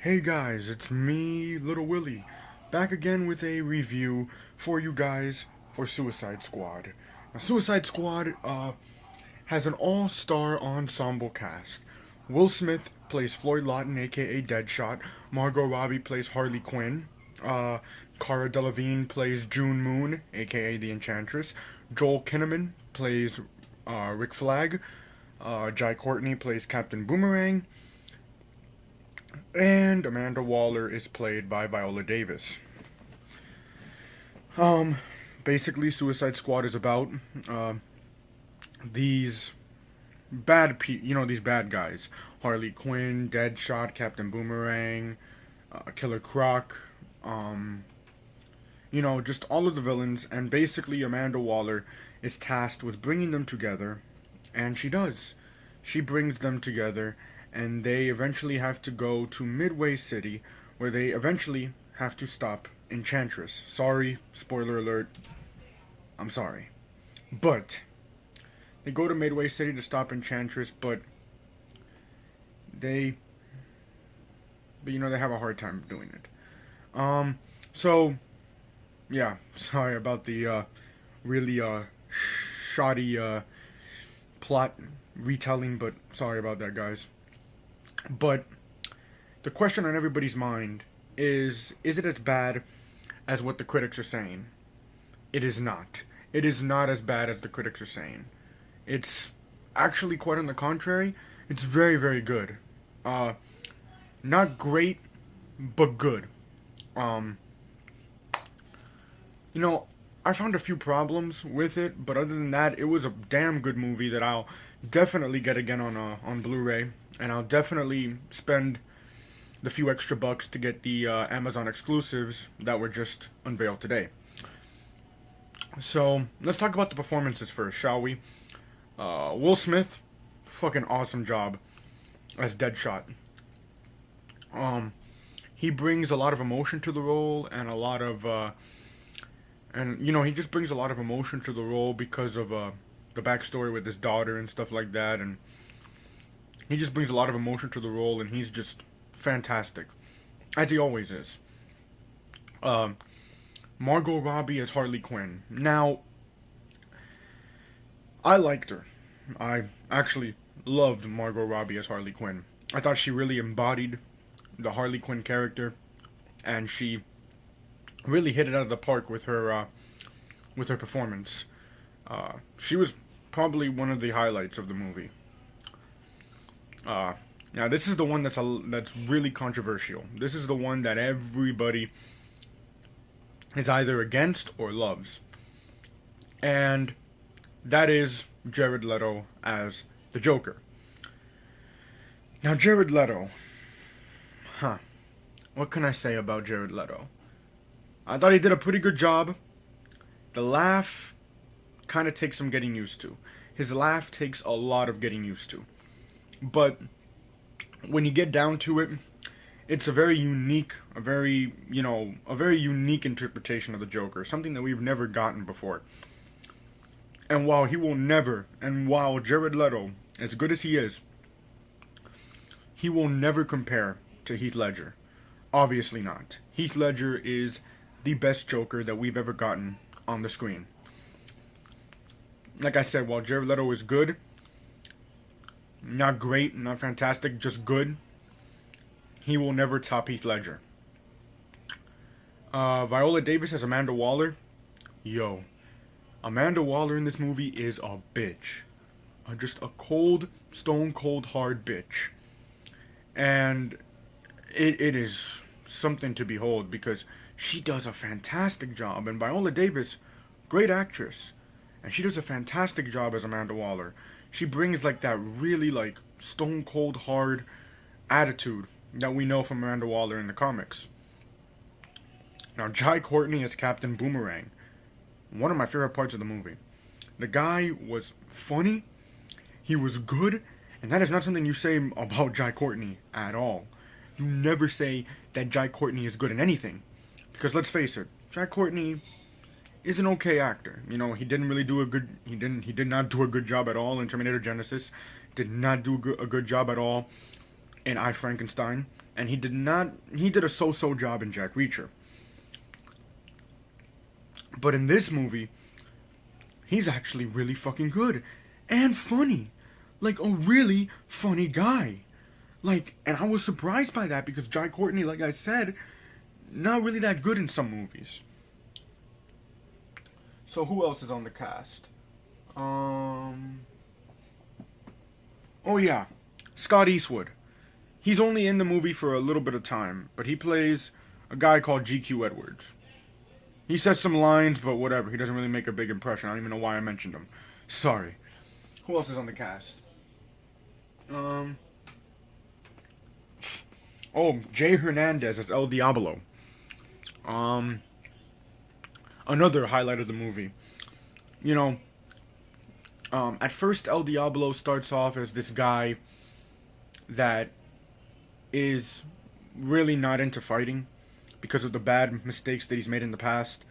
Hey guys, it's me, Little Willie, back again with a review for you guys for Suicide Squad. Now, Suicide Squad has an all-star ensemble cast. Will Smith plays Floyd Lawton, aka Deadshot. Margot Robbie plays Harley Quinn. Uh, Cara Delevingne plays June Moon, aka the Enchantress. Joel Kinnaman plays Rick Flag. Jai Courtney plays Captain Boomerang. And Amanda Waller is played by Viola Davis. Um, Basically, Suicide Squad is about uh, these these bad guys: Harley Quinn, Deadshot, Captain Boomerang, Killer Croc. Um, just all of the villains, and basically Amanda Waller is tasked with bringing them together, and she does. She brings them together, and they eventually have to go to Midway City, where they eventually have to stop Enchantress. Sorry, spoiler alert. I'm sorry. But they go to Midway City to stop Enchantress, but they they have a hard time doing it. So yeah, sorry about the really shoddy plot retelling, but sorry about that, guys. But the question on everybody's mind is it as bad as what the critics are saying? It is not. It is not as bad as the critics are saying. It's actually quite on the contrary. It's very, very good. Uh, Not great, but good. Um, you know, I found a few problems with it, but other than that, it was a damn good movie that I'll definitely get again on Blu-ray, and I'll definitely spend the few extra bucks to get the Amazon exclusives that were just unveiled today. So let's talk about the performances first, shall we? Will Smith, fucking awesome job as Deadshot. Um, he brings a lot of emotion to the role, and a lot of he just brings a lot of emotion to the role because of the backstory with his daughter and stuff like that, and he just brings a lot of emotion to the role, and he's just fantastic, as he always is. Um, Margot Robbie as Harley Quinn. Now, I liked her. I actually loved Margot Robbie as Harley Quinn. I thought she really embodied the Harley Quinn character, and she really hit it out of the park with her performance. She was probably one of the highlights of the movie. Uh, Now this is the one that's really controversial. This is the one that everybody is either against or loves, and that is Jared Leto as the Joker. Now Jared Leto, huh? What can I say about Jared Leto? I thought he did a pretty good job. The laugh kind of takes some getting used to. His laugh takes a lot of getting used to. But when you get down to it, it's a very unique, a very unique interpretation of the Joker, something that we've never gotten before. And while Jared Leto, as good as he is, he will never compare to Heath Ledger. Obviously not. Heath Ledger is the best Joker that we've ever gotten on the screen. Like I said, while Jared Leto is good, not great, not fantastic, just good, he will never top Heath Ledger. Viola Davis as Amanda Waller. Yo, Amanda Waller in this movie is a bitch. Just a cold, stone cold hard bitch. And it is something to behold because she does a fantastic job. And Viola Davis, great actress. And she does a fantastic job as Amanda Waller. She brings like that really like stone cold hard attitude that we know from Amanda Waller in the comics. Now, Jai Courtney as Captain Boomerang. One of my favorite parts of the movie. The guy was funny, he was good, and that is not something you say about Jai Courtney at all. You never say that Jai Courtney is good in anything. Because let's face it, Jai Courtney is an okay actor. He didn't really do a good he did not do a good job at all in Terminator Genesis. Did not do a good job at all in I, Frankenstein, and he did a so-so job in Jack Reacher. But in this movie, he's actually really fucking good and funny. Like a really funny guy. Like, and I was surprised by that because Jai Courtney, like I said, not really that good in some movies. So who else is on the cast? Oh yeah, Scott Eastwood. He's only in the movie for a little bit of time, but he plays a guy called GQ Edwards. He says some lines, but whatever. He doesn't really make a big impression. I don't even know why I mentioned him. Sorry. Who else is on the cast? Oh, Jay Hernandez as El Diablo. Another highlight of the movie. You know, at first El Diablo starts off as this guy that is really not into fighting because of the bad mistakes that he's made in the past.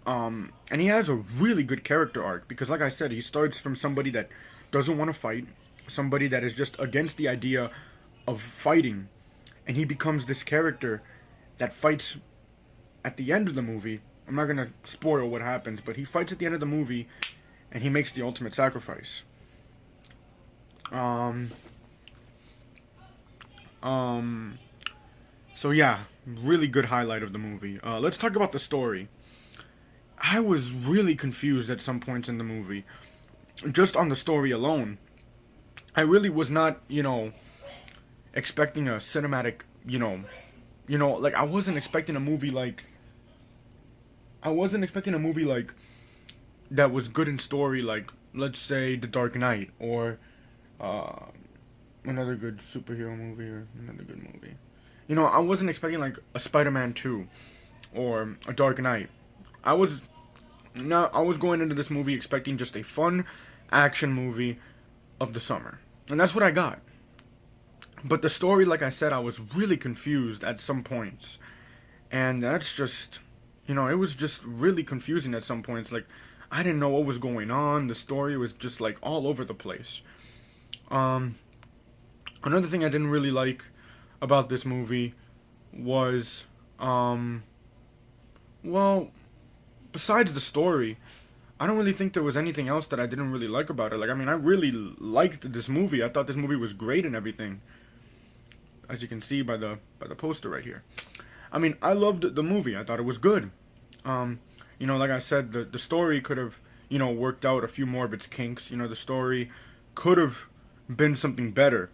And he has a really good character arc because, like I said, he starts from somebody that doesn't want to fight, somebody that is just against the idea of fighting, and he becomes this character that fights at the end of the movie. I'm not gonna spoil what happens, but he fights at the end of the movie, and he makes the ultimate sacrifice. So yeah, really good highlight of the movie. Let's talk about the story. I was really confused at some points in the movie. Just on the story alone. I really was not, expecting a cinematic, like I wasn't expecting a movie like that was good in story, like let's say The Dark Knight or another good superhero movie or another good movie. I wasn't expecting like a Spider-Man 2 or a Dark Knight. I was going into this movie expecting just a fun action movie of the summer. And that's what I got. But the story, like I said, I was really confused at some points. And that's just, it was just really confusing at some points. Like, I didn't know what was going on. The story was just, like, all over the place. Another thing I didn't really like about this movie was, besides the story, I don't really think there was anything else that I didn't really like about it. Like, I mean, I really liked this movie. I thought this movie was great and everything. As you can see by the poster right here. I mean, I loved the movie. I thought it was good. Like I said, the story could have, worked out a few more of its kinks. The story could have been something better.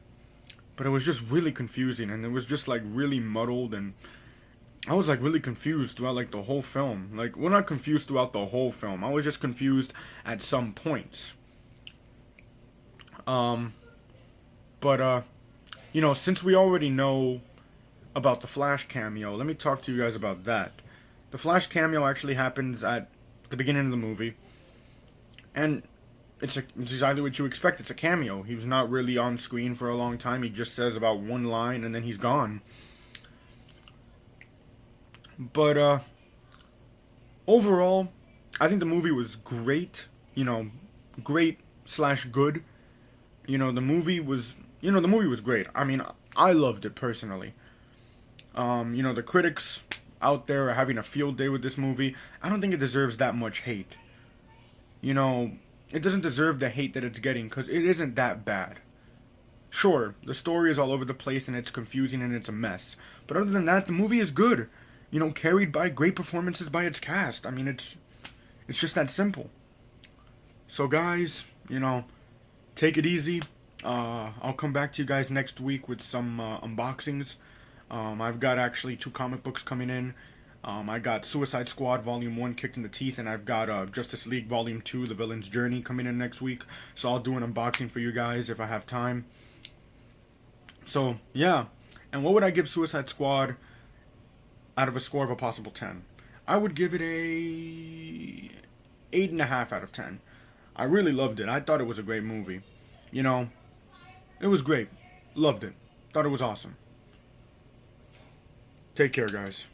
But it was just really confusing, and it was just, like, really muddled, and I was, like, really confused throughout, like, the whole film. Like, well, not confused throughout the whole film. I was just confused at some points. Since we already know about the Flash cameo, let me talk to you guys about that. The Flash cameo actually happens at the beginning of the movie, and it's exactly what you expect. It's a cameo. He was not really on screen for a long time. He just says about one line, and then he's gone. But, overall, I think the movie was great. Great/good. The movie was great. I mean, I loved it personally. The critics out there are having a field day with this movie. I don't think it deserves that much hate. It doesn't deserve the hate that it's getting because it isn't that bad. Sure, the story is all over the place and it's confusing and it's a mess. But other than that, the movie is good. Carried by great performances by its cast. I mean, it's just that simple. So guys, take it easy. I'll come back to you guys next week with some unboxings. I've got actually 2 comic books coming in. I got Suicide Squad Volume 1 kicked in the teeth, and I've got Justice League Volume 2, The Villain's Journey, coming in next week. So I'll do an unboxing for you guys if I have time. So, yeah. And what would I give Suicide Squad out of a score of a possible 10? I would give it a 8.5 out of 10. I really loved it. I thought it was a great movie. It was great. Loved it. Thought it was awesome. Take care, guys.